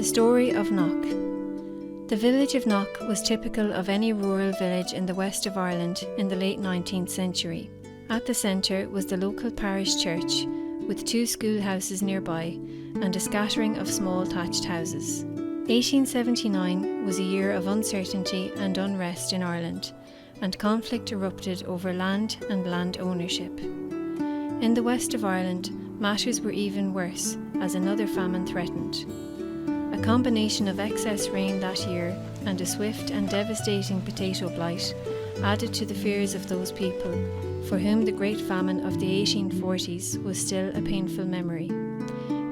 The story of Knock. The village of Knock was typical of any rural village in the west of Ireland in the late 19th century. At the centre was the local parish church, with 2 schoolhouses nearby and a scattering of small thatched houses. 1879 was a year of uncertainty and unrest in Ireland, and conflict erupted over land and land ownership. In the west of Ireland, matters were even worse as another famine threatened. A combination of excess rain that year and a swift and devastating potato blight added to the fears of those people for whom the Great Famine of the 1840s was still a painful memory.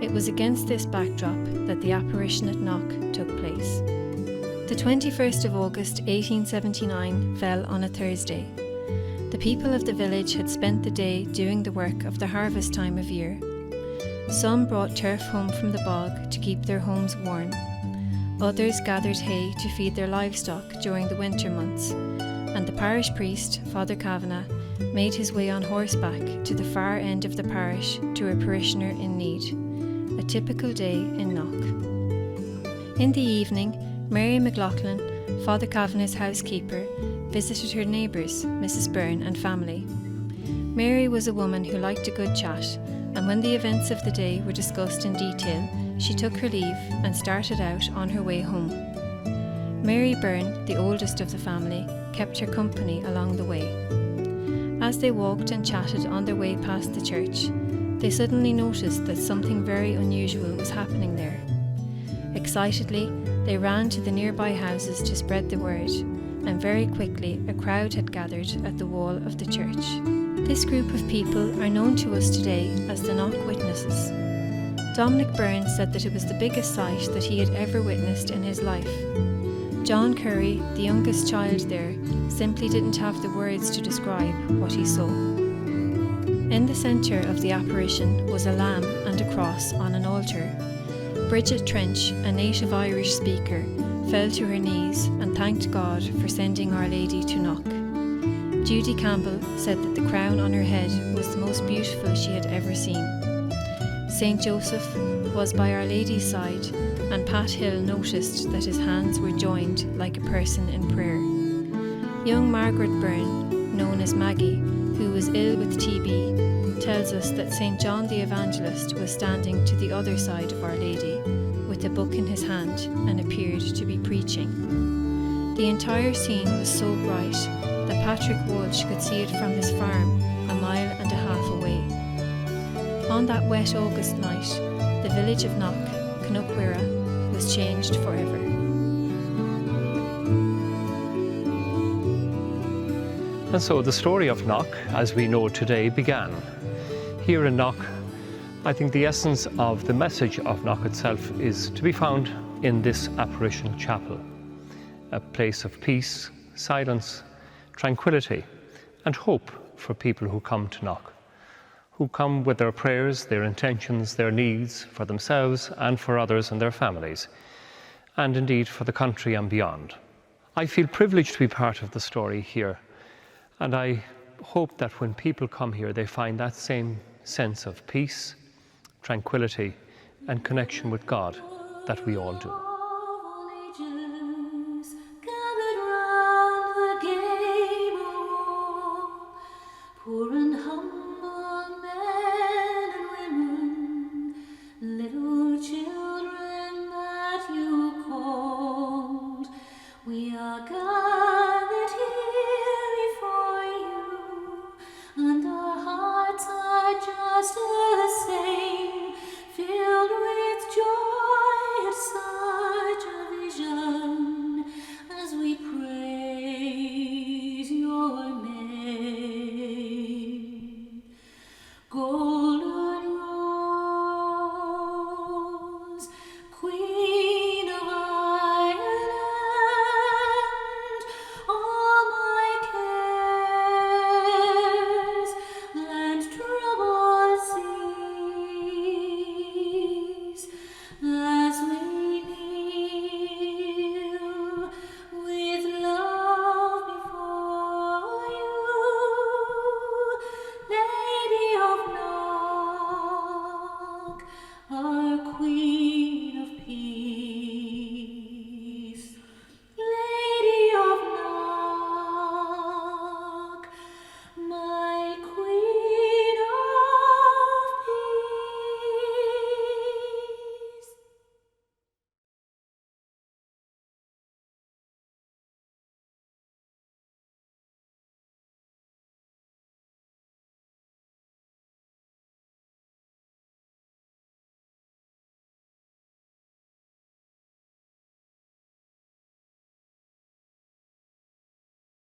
It was against this backdrop that the apparition at Knock took place. The 21st of August 1879 fell on a Thursday. The people of the village had spent the day doing the work of the harvest time of year. Some brought turf home from the bog to keep their homes warm. Others gathered hay to feed their livestock during the winter months, and the parish priest, Father Kavanagh, made his way on horseback to the far end of the parish to a parishioner in need. A typical day in Knock. In the evening, Mary McLaughlin, Father Kavanagh's housekeeper, visited her neighbours, Mrs. Byrne and family. Mary was a woman who liked a good chat, and when the events of the day were discussed in detail, she took her leave and started out on her way home. Mary Byrne, the oldest of the family, kept her company along the way. As they walked and chatted on their way past the church, they suddenly noticed that something very unusual was happening there. Excitedly, they ran to the nearby houses to spread the word, and very quickly a crowd had gathered at the wall of the church. This group of people are known to us today as the Knock Witnesses. Dominic Byrne said that it was the biggest sight that he had ever witnessed in his life. John Curry, the youngest child there, simply didn't have the words to describe what he saw. In the centre of the apparition was a lamb and a cross on an altar. Bridget Trench, a native Irish speaker, fell to her knees and thanked God for sending Our Lady to Knock. Judy Campbell said that the crown on her head was the most beautiful she had ever seen. St. Joseph was by Our Lady's side, and Pat Hill noticed that his hands were joined like a person in prayer. Young Margaret Byrne, known as Maggie, who was ill with TB, tells us that St. John the Evangelist was standing to the other side of Our Lady, with a book in his hand, and appeared to be preaching. The entire scene was so bright that Patrick Walsh could see it from his farm 1.5 miles away. On that wet August night, the village of Knock, Cnuckwira, was changed forever. And so the story of Knock, as we know today, began. Here in Knock, I think the essence of the message of Knock itself is to be found in this apparitional chapel, a place of peace, silence, tranquility, and hope for people who come to Knock, who come with their prayers, their intentions, their needs for themselves and for others and their families, and indeed for the country and beyond. I feel privileged to be part of the story here, and I hope that when people come here, they find that same sense of peace, tranquility, and connection with God that we all do.